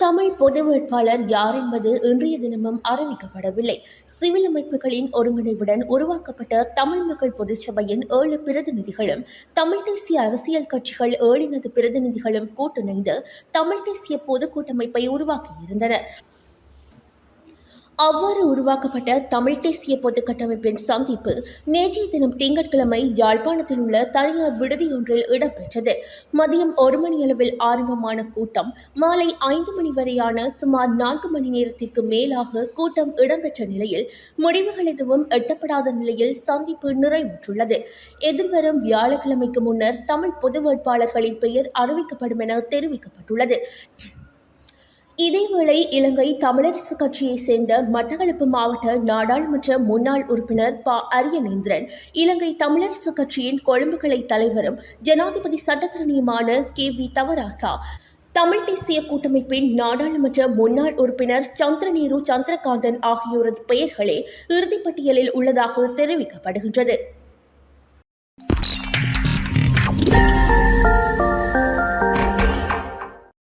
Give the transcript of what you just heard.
தமிழ் பொது வேட்பாளர் யார் என்பது இன்றைய தினமும் அறிவிக்கப்படவில்லை. சிவில் அமைப்புகளின் ஒருங்கிணைவுடன் உருவாக்கப்பட்ட தமிழ் மக்கள் பொதுச்சபையின் 7 பிரதிநிதிகளும், தமிழ் தேசிய அரசியல் கட்சிகள் 7 பிரதிநிதிகளும் கூட்டிணைந்து தமிழ் தேசிய பொதுக்கூட்டமைப்பை உருவாக்கியிருந்தனர். அவ்வாறு உருவாக்கப்பட்ட தமிழ் தேசிய பொதுக் கட்டமைப்பின் சந்திப்பு நேற்றைய தினம் திங்கட்கிழமை யாழ்ப்பாணத்தில் உள்ள தனியார் விடுதியொன்றில் இடம்பெற்றது. மதியம் 1 மணியளவில் ஆரம்பமான கூட்டம் மாலை 5 மணி வரையான சுமார் 4 மணி நேரத்திற்கு மேலாக கூட்டம் இடம்பெற்ற நிலையில் முடிவுகள் எதுவும் எட்டப்படாத நிலையில் சந்திப்பு நிறைவுற்றுள்ளது. எதிர்வரும் வியாழக்கிழமைக்கு முன்னர் தமிழ் பொது வேட்பாளர்களின் பெயர் அறிவிக்கப்படும் என தெரிவிக்கப்பட்டுள்ளது. இதேவேளை இலங்கை தமிழரசுக் கட்சியைச் சேர்ந்த மட்டக்களப்பு மாவட்ட நாடாளுமன்ற முன்னாள் உறுப்பினர் ப. அரியநேந்திரன், இலங்கை தமிழரசுக் கட்சியின் கொழும்பு கிளை தலைவரும் ஜனாதிபதி சட்டத்தரணியுமான கே.வி. தவராசா, தமிழ் தேசிய கூட்டமைப்பின் நாடாளுமன்ற முன்னாள் உறுப்பினர் சந்திரநேரு சந்திரகாந்தன் ஆகியோரது பெயர்களே இறுதிப்பட்டியலில் உள்ளதாக தெரிவிக்கப்படுகின்றது.